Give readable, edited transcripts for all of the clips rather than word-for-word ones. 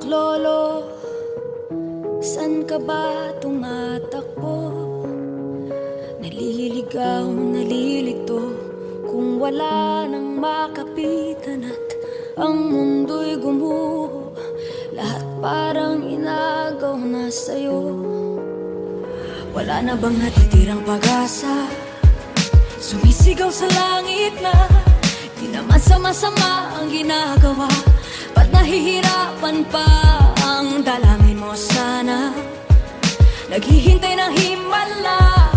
Saklolo, san ka ba tumatakbo? Naliligaw, nalilito, kung wala nang makapitan at ang mundo'y gumuho, lahat parang inagaw na sa'yo. Wala na bang natitirang pag-asa? Sumisigaw sa langit na di naman sama-sama ang ginagawa. Ba't nahihirapan pa ang dalangin mo sana? Naghihintay ng himala,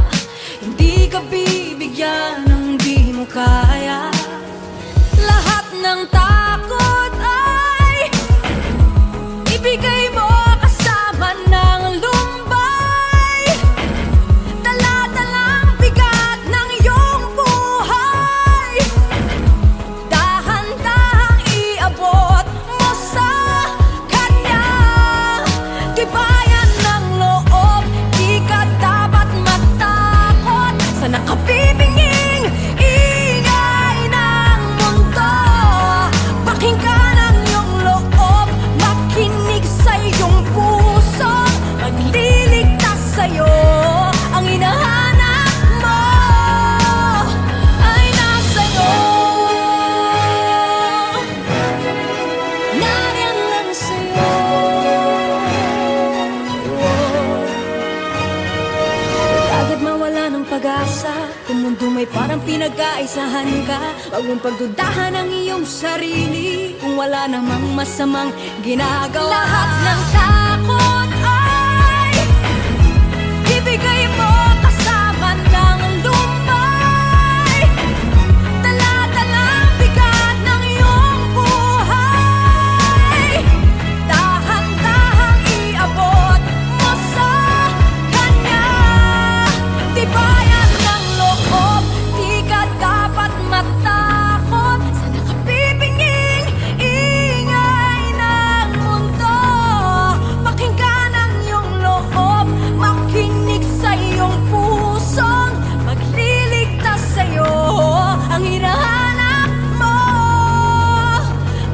hindi ka bibigyan ng di mo kaya. Lahat ng takot ay ibigay mo kasama ng lumbay. Dala-dalang bigat ng iyong buhay, dahan-dahang iabot mo sa kanya. Tibayan ng loob, di ka dapat matakot sa nakabibinging ingay ng mundo. Pakinggan ang iyong loob, makinig sa iyong puso, magliligtas sa'yo. Ang hinahanap mo ay nasa'yo, nariyan lang sa'yo. Agad mawala ng pag-asa, kung mundo may parang pinag-aisahan ka. Huwag mong pagdudahan ang iyong sarili, kung wala namang masamang ginagawa. Lahat ng takot ay ibigay mo kasama ng lumbay. Dala-dalang bigat ng iyong buhay, dahan-dahang iabot mo sa kanya. Tibayan ng loob, di ka dapat matakot sa nakabibinging ingay ng mundo. Pakinggan ang iyong loob, makinig sa iyong pusong magliligtas sa'yo. Ang hinahanap mo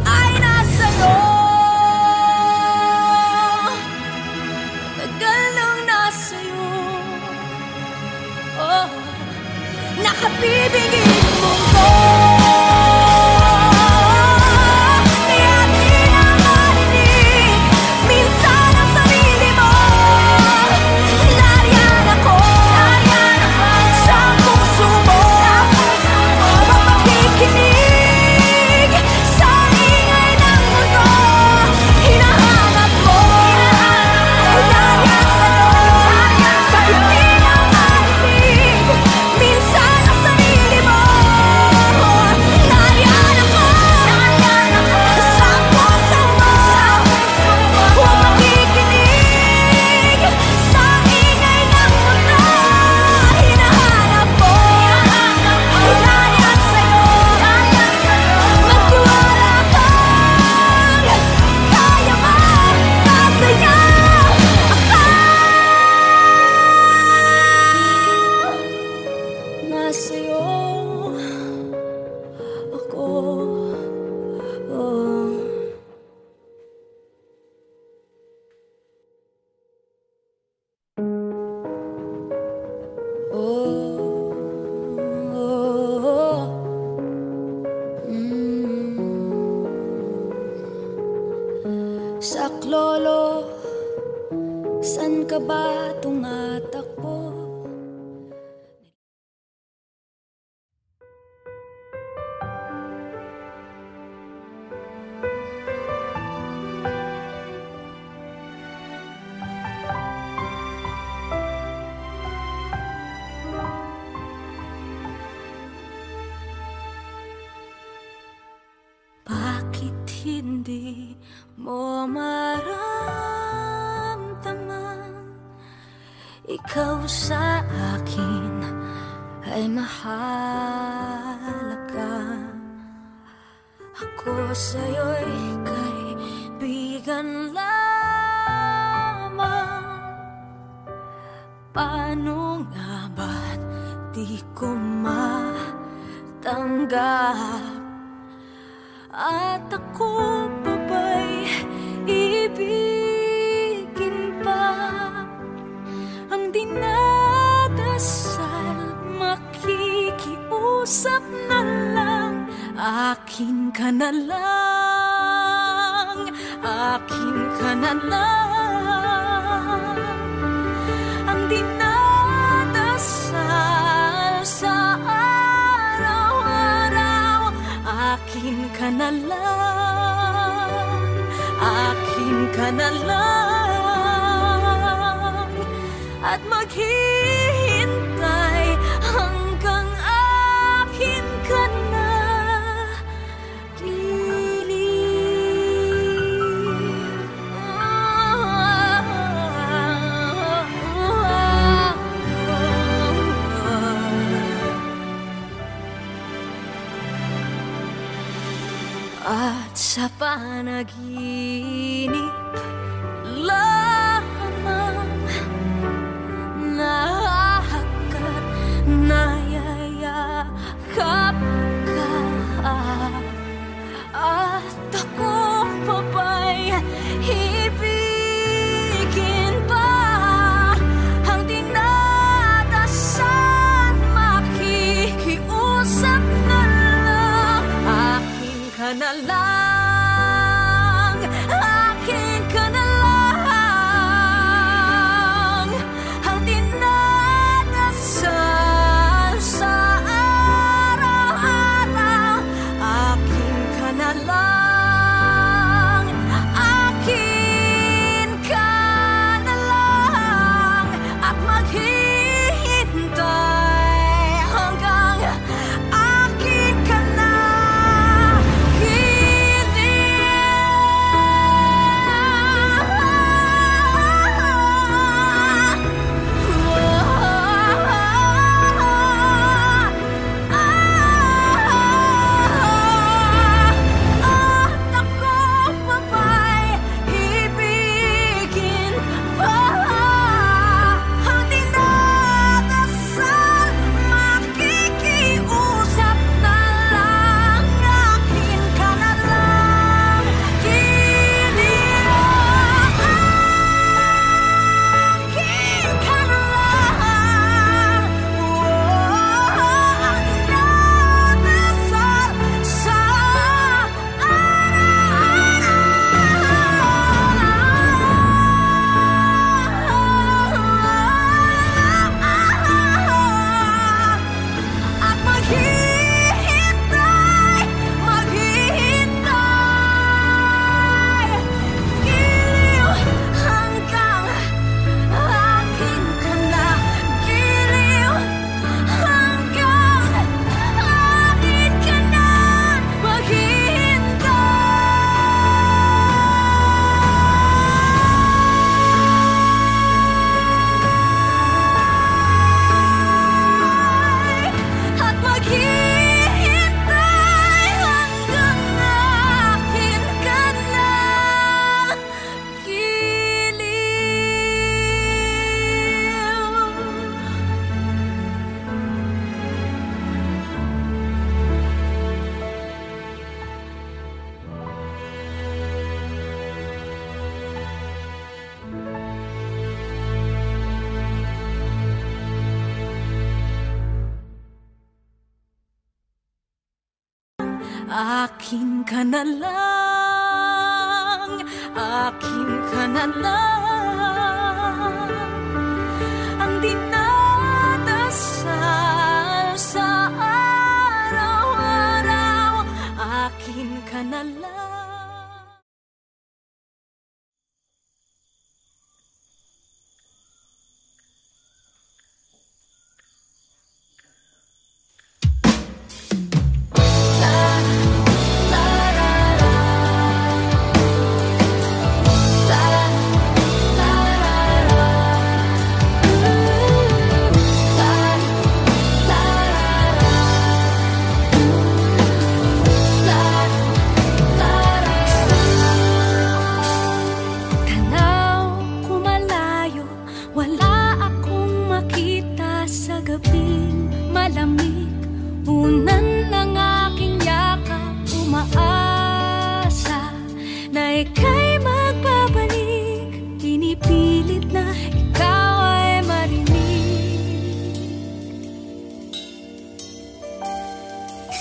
ay nasa'yo, tagal nang nasa'yo. Oh, nakabibinging mundo, kaya di na marinig minsan ang sarili mo. Nariyan ako sa puso mo, mapakikinig sa ingay ng mundo. Hinahanap mo, nariyan sa'yo, sa hindi na marinig minsan ang sarili mo. Nariyan ako sa puso mo, huwag makikinig sa ingay ng mundo. Hinahanap mo, nariyan sa'yo, magtiwala kang kaya ka, masaya nasa'yo ako. Oh. Saklolo, san ka ba tumatakbo? Bakit hindi mo maramdaman ikaw sa akin ay mahalaga? Ako sa'yo'y kaibigan lamang. Paano nga ba't di ko matanggap? At ako pa ba'y ibig Pakiusap na lang, akin ka na lang, akin ka na lang. Ang dinadasal sa araw-araw, akin ka na lang, akin ka na lang. At maghihintay hanggang akin ka na, at sa panaginip lamang nahahakat, nayayakap ka, at ako pa ba'y ibigin pa? Ang dinadasal, makikiusap na lang, akin ka na lang, akin ka na lang. Ang dinadasal sa araw-araw, akin ka na lang, akin ka na lang. At maghihintay hanggang akin ka na, akin ka na lang, akin ka na lang. Ang dinadasal sa araw-araw, akin ka na lang.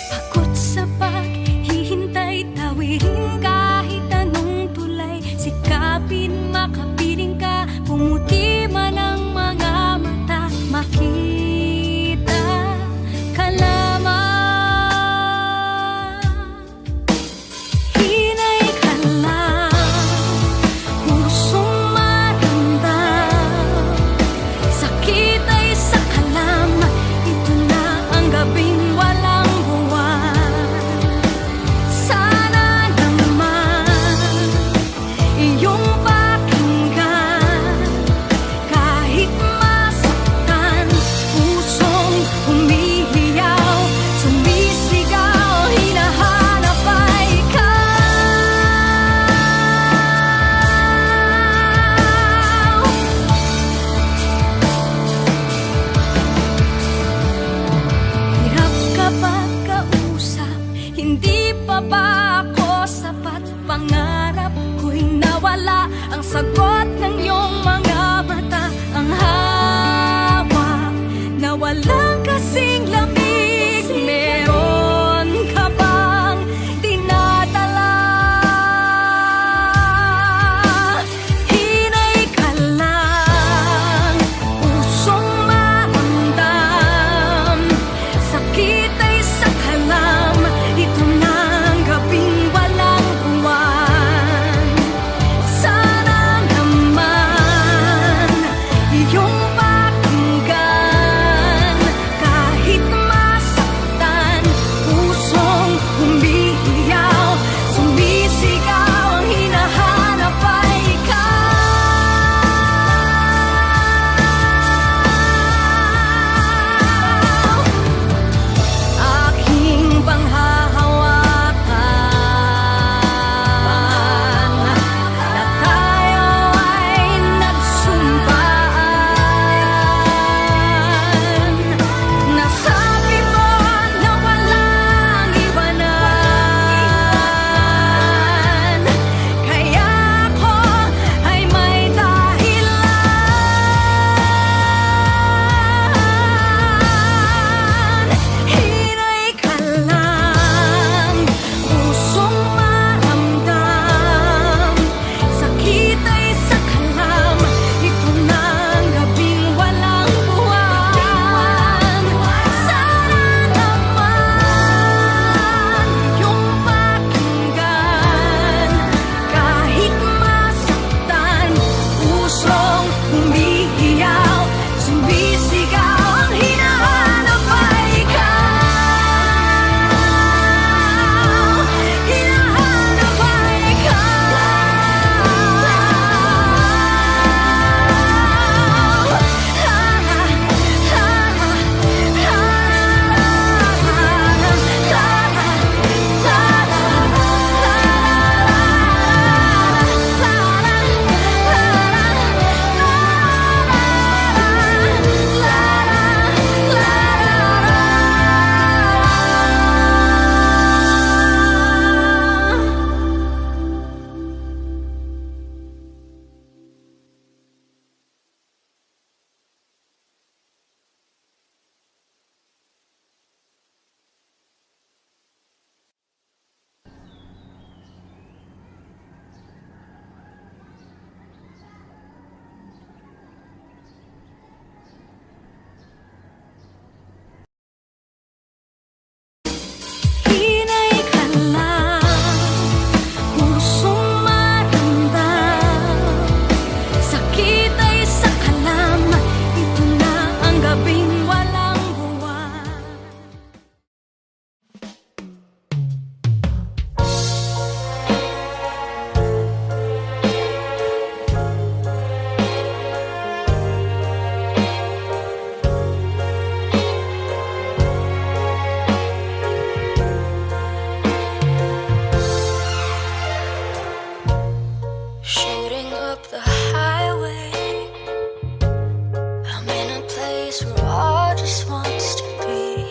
Pagod sa paghihintay, tawirin kahit anong tulay. Sikapin makapiling ka, pumuti man ang mga mata. Makita ka lamang, hinay ka lang, pusong maramdam. Sakit ay sa kalam, ito na ang gabing walang buwan. Sana naman iyong pakinggan, kahit masaktan, pusong humihiyaw, sumisigaw, hinahanap ay ikaw. Hirap kapag kausap, hindi pa ba ako sapat? Pangarap ko'y nawala, ang sagot ng iyong mga mata. Ang hawak na walang kasing lamig, meron ka bang dinadala? Hinay ka lang, pusong maramdam. Sakit ay sa kalam, ito na ang gabing walang buwan. Sana naman iyong pakinggan, kahit masaktan, pusong humihiyaw, sumisigaw, ang hinahanap ay ikaw. Aking panghahawakan, na tayo ay nagsumpaan. Nasabi mo na walang iwanan, kaya ako ay may dahilan. Hinay ka lang, pusong maramdam. Sakit ay sa kalam, ito na ang gabing walang buwan. Sana naman iyong pakinggan, kahit masaktan, pusong humihiyaw, sumisigaw, ang hinahanap ay ikaw. Hinahanap ay hinay ka lang, pusong maramdam. Sakit ay sa kalam, ito na ang gabing walang buwan. Shooting up the highway, I'm in a place where all just wants to be.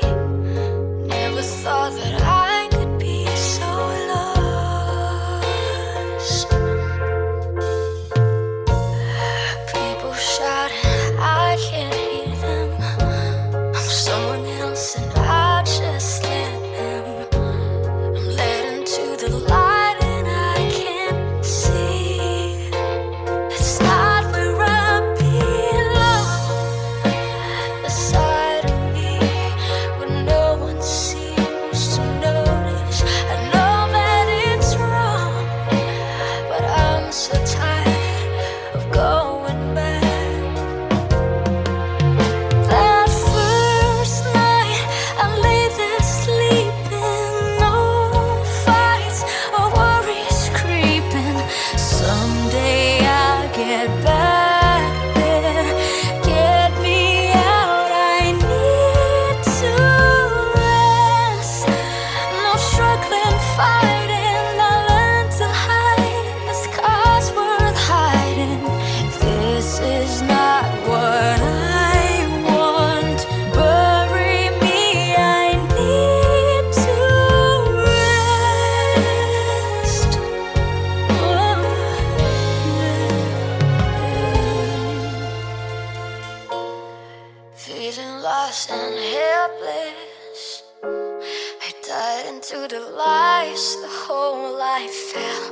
Never thought that I could be so lost. People shouting, I can't hear them. I'm someone else and I just let them to the lies, the whole life fell.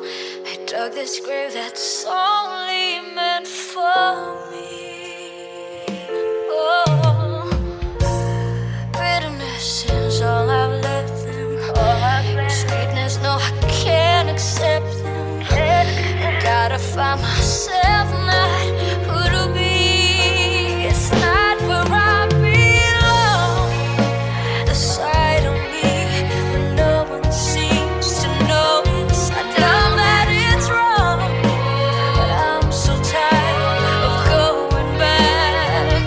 I dug this grave that's only meant for me. Oh, bitterness is all I've let them. Sweetness, no, I can't accept them. I gotta find myself, not who to be. It's not where I belong. The side of me when no one seems to notice. I know that it's wrong, but I'm so tired of going back.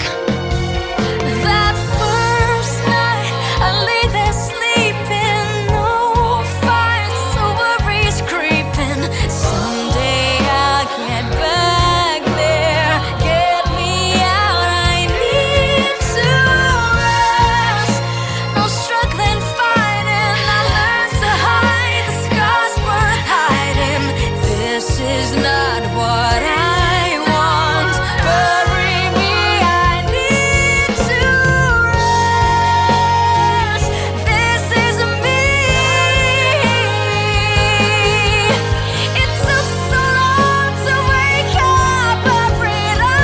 That first night I lay there sleeping, no fire, so worries creeping. Someday I'll get back there, get me out. I need to rest. No struggling, fighting. I learned to hide the scars we're hiding. This is not what I want. Bury me. I need to rest. This is me. It took so long to wake up every day,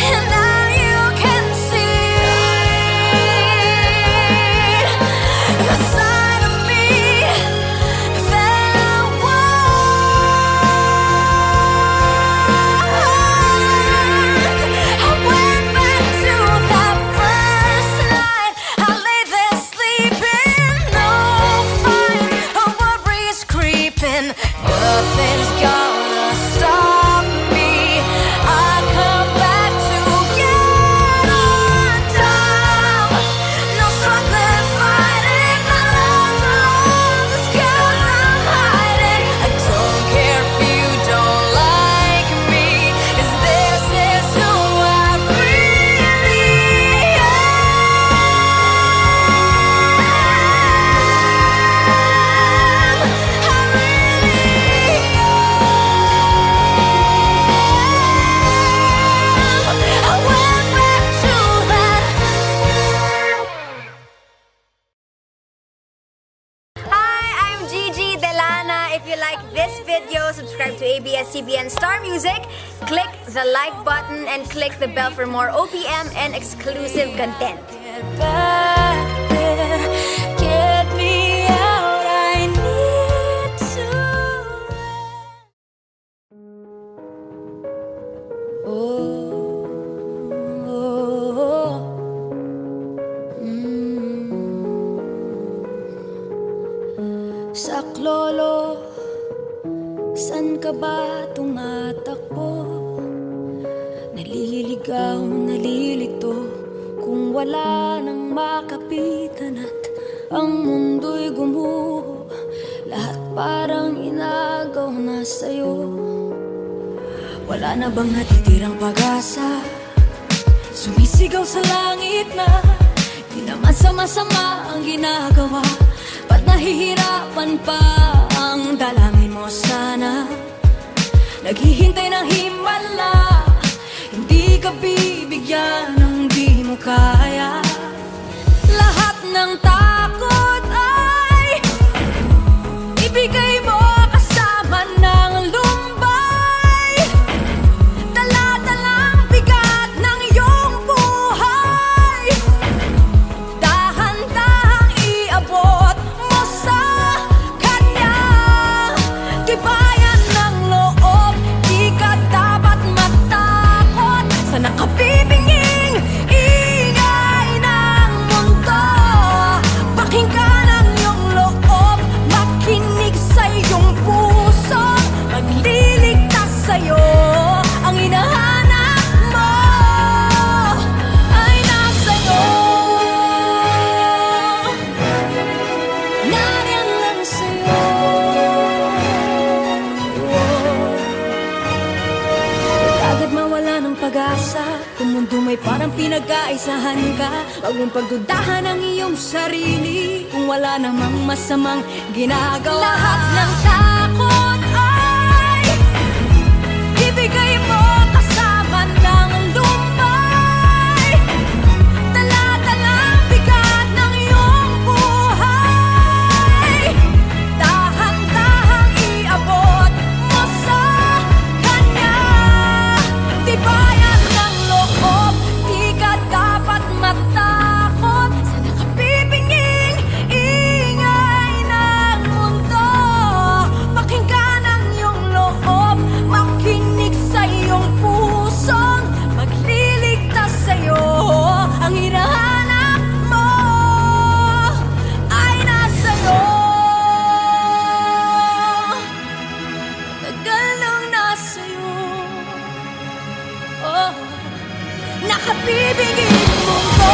and now you can see the side of me that I went back to that first night. I lay there sleeping, no fight, or worries creeping. Nothing's gonna stop me. I come back to get on top. No struggling, fighting. I learned to love the scars I'm hiding. I don't care if you don't like me, 'cause this is who I really am. I really am. I went back to that. Hi, I'm Gigi Delana. If you like this video, subscribe to ABS-CBN Star Music, click the like button, and click the bell for more OPM and exclusive content. Get back there, get me out. I need to rest. Saklolo, san ka ba tumatakbo? Naliligaw, nalilito, kung wala nang makapitan at ang mundo'y gumuho. Lahat parang inagaw na sa'yo. Wala na bang natitirang pag-asa? Sumisigaw sa langit na di naman sama-sama ang ginagawa. Ba't nahihirapan pa ang dalangin mo sana? Naghihintay ng himala, hindi ka bibigyan ng di mo kaya. Lahat ng takot ay ibigay mo kasama ng lumbay. Dala-dalang bigat ng iyong buhay, dahan-dahang iabot mo sa kanya. Tibayan ng loob, di ka dapat matakot sa nakabibinging ingay ng mundo. Pakinggan ang iyong loob, makinig sa iyong puso. Magliligtas sa'yo, ang hinahanap mo ay nasa'yo. Nariyan lang sa'yo. Huwag agad mawala ng pag-asa. Kung mundo may parang pinag-aisahan ka, huwag mong pagdudahan ang iyong sarili. Kung wala namang masamang ginagawa. Lahat ng takot ay ibigay mo kasama ng lumbay. Dala at bibigin mong ko.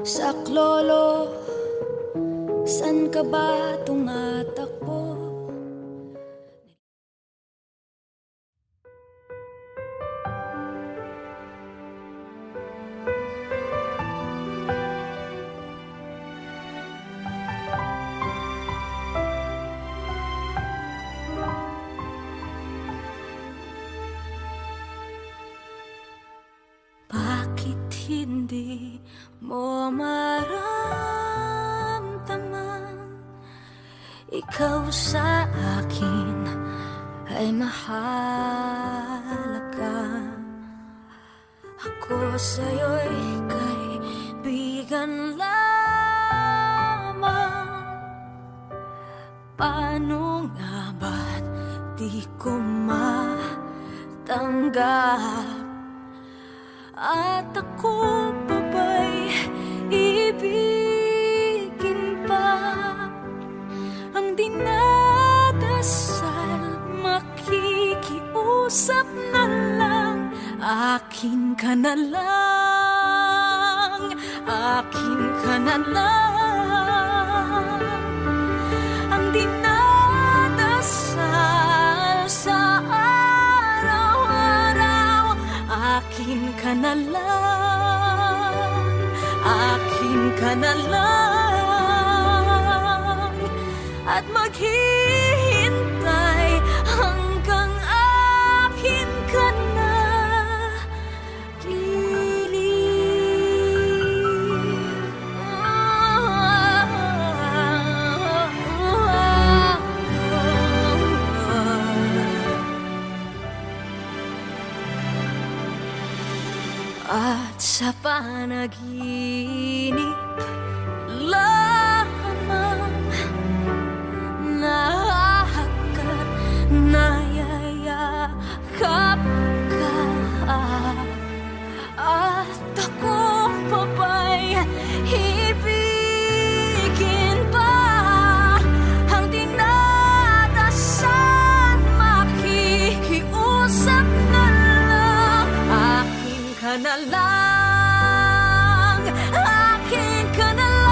Saklolo, san ka ba tumatakbo? Bakit hindi mo maramdaman ikaw sa akin ay mahalaga? Ako sa'yo'y kaibigan lamang. Paano nga ba't di ko matanggap? At ako pa ba'y ibigin pa? Ang dinadasal, makikiusap na lang. Akin ka na lang, akin ka na lang. Ang dinadasal sa araw-araw, akin ka na lang, akin ka na lang. At maghihintay hanggang akin ka na at sa panaginip lamang nahahagat, nayayakap ka. At ako pa ba'y ibigin pa? Ang dinadasal, makikiusap na lang. Akin ka na lang, akin ka na lang.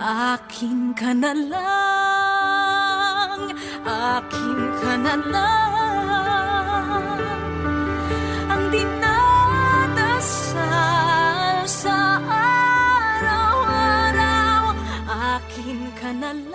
Akin ka na lang, akin ka na lang, ang dinadasal sa araw-araw. Akin ka na lang.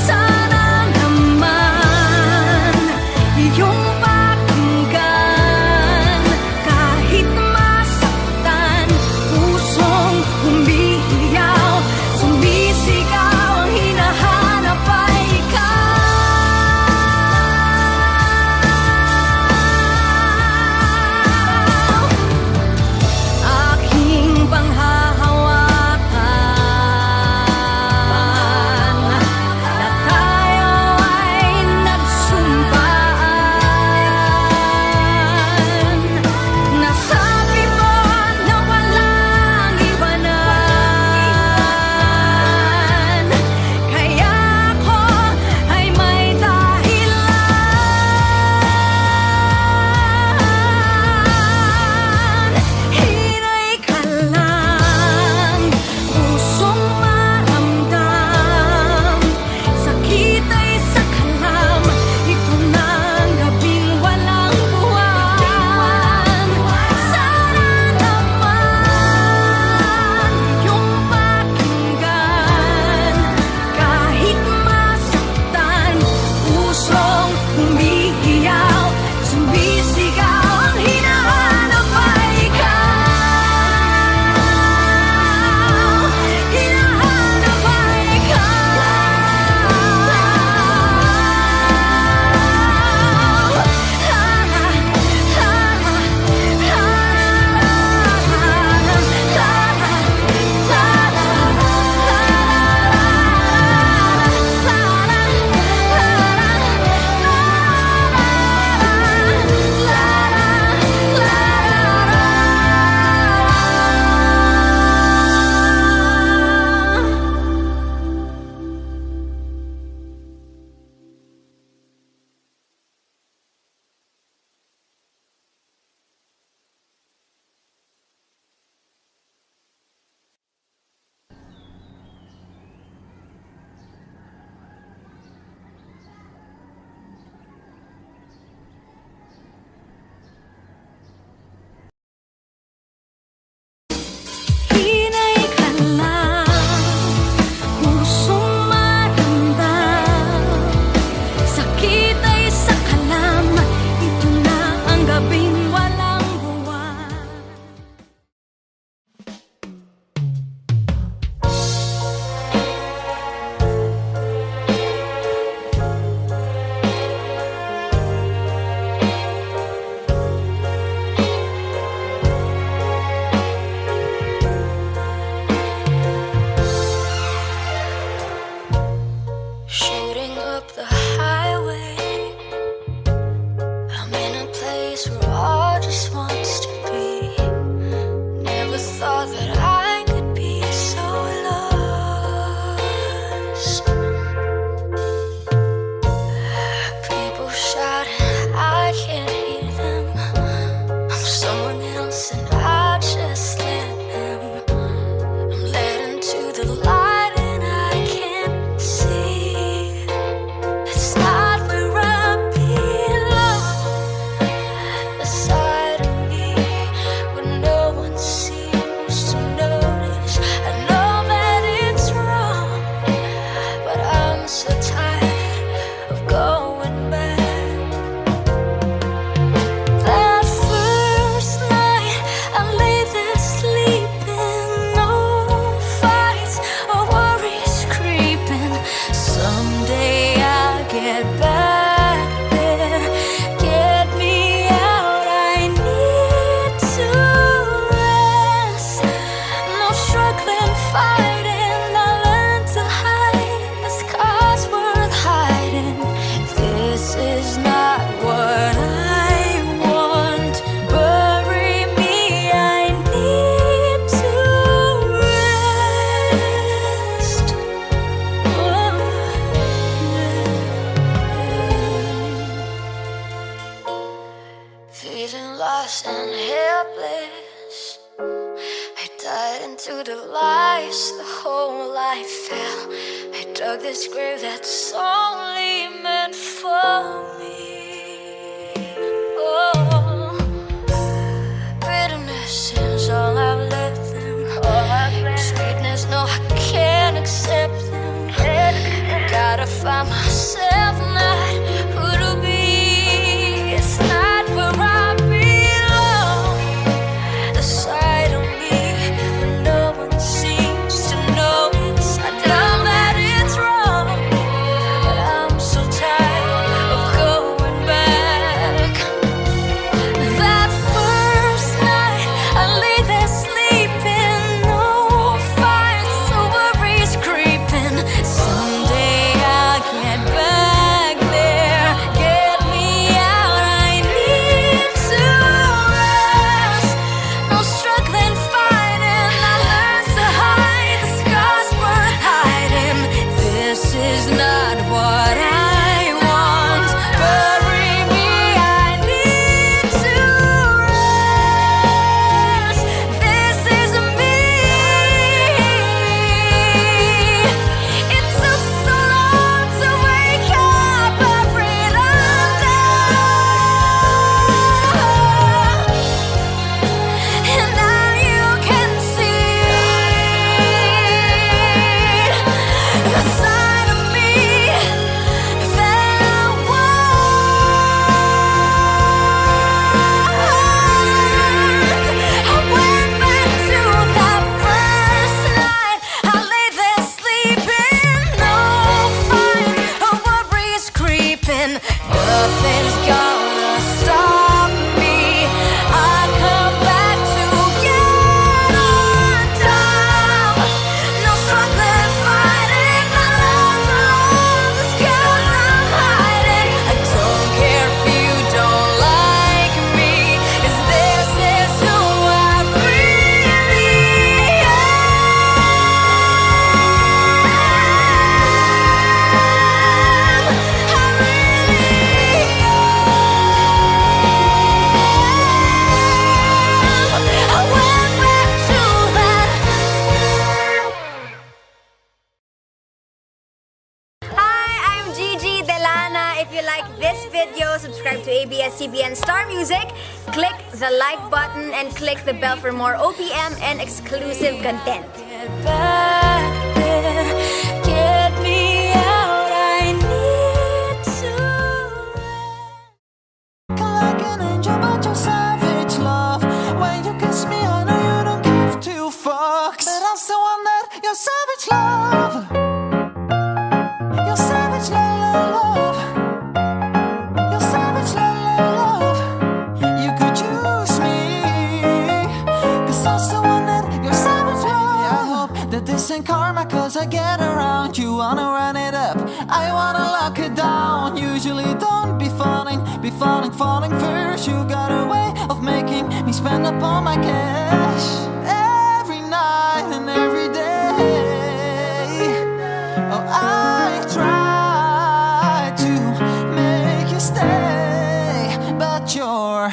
Sana naman to the lies, the whole life fell. I dug this grave that's only meant for me. Oh, bitterness is all I've left them. Sweetness, no, I can't accept them. I gotta find myself, not who to be. It's not where I belong. The side of me when no one seems to notice. I know that it's wrong, but I'm so tired of going back. That first night I lay there sleeping, no fights, worries creeping. Someday I'll get back there, get me out. I need to rest. No struggling, fighting. I learned to hide the scars worth hiding. This is not what I want. Bury me. I need to rest. This is me. It took so long to wake up every day, and now you can see the side of me that I went back to that first night. I lay there sleeping, no fights or worries creeping. Nothing's gonna stop me. I come back to get on top. No struggling, fighting. I learned along the scars I'm hiding. I don't care if you don't like me, 'cause this is who I really am. I really am. I went back to that. Hi, I'm Gigi Delana. If you like this video, subscribe to ABS-CBN Star Music, click the like button, and click the bell for more OPM and exclusive content. Get back there, get me out. I need to rest. Like an angel, but you're savage, love. When you kiss me, I know you don't give two fucks. But I'm still on that, your savage love. Your savage love. Your savage love. You could use me, 'cause I'm still on that, your savage love. I hope that this ain't karma, 'cause I get around. You wanna run it up, I wanna lock it down. Usually don't be falling first. You got a way of making me spend up all my cash every night and every day. Oh, I try to make you stay, but your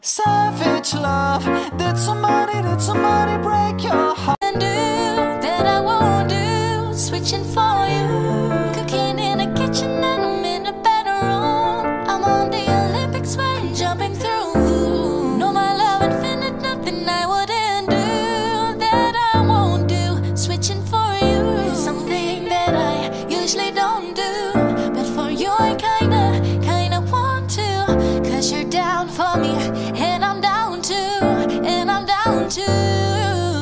savage love, did somebody break your heart? And do that I won't do, switching for you. Cooking in a kitchen and I'm in a bedroom. I'm on the Olympics when jumping through. No, my love infinite, nothing I wouldn't do that I won't do, switching for you. Something that I usually don't do, but for you I kinda want to. 'Cause you're down for me, and I'm down too, and I'm down too.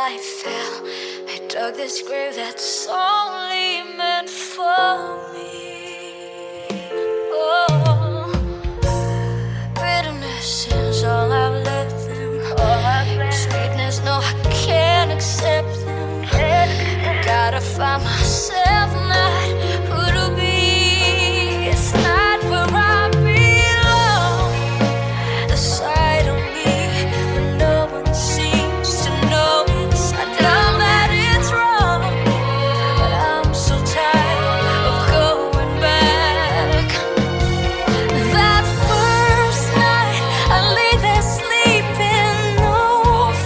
I fell. I dug this grave that's only meant for me. Oh, bitterness is all I've let them. Sweetness, no, I can't accept them. I gotta find myself, not who to be. It's not where I belong. The side of me when no one seems to notice. I know that it's wrong, but I'm so tired of going back. That first night I lay there sleeping, no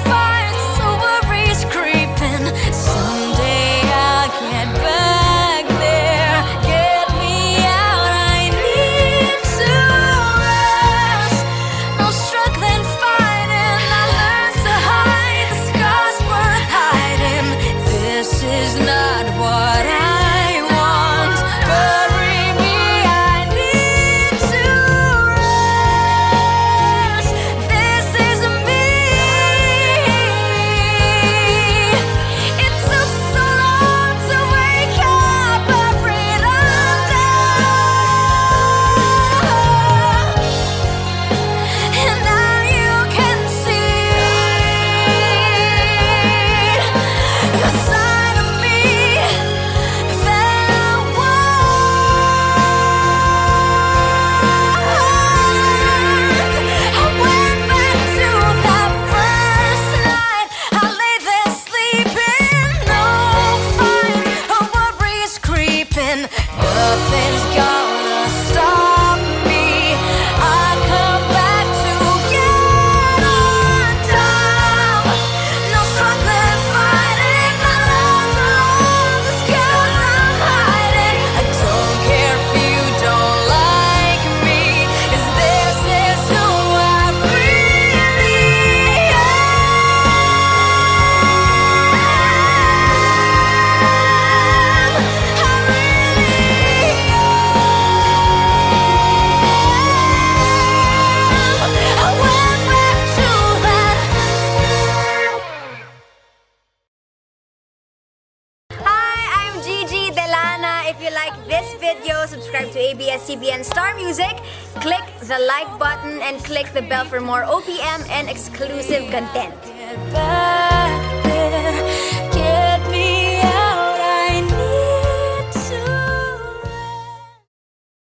fights, so worries creeping. Someday I'll get back there, get me out. I need to rest. No struggling, fighting. I learned to hide the scars we're hiding. This is not what I want. Bury me. I need to rest. This is me. It took so long to wake up every day, and now you can see the side of me that I went back to that first night. I lay there sleeping, no fight or worries creeping. Nothing's gonna stop me. I come back to get on top. No struggling, fighting. I learned to love the scars I'm hiding. I don't care if you don't like me, 'cause this is who I really am. I really am. I went back to that. Hi, I'm Gigi Delana. If you like this video, subscribe to ABS-CBN Star Music, click the like button, and click the bell for more OPM and exclusive content. Get back.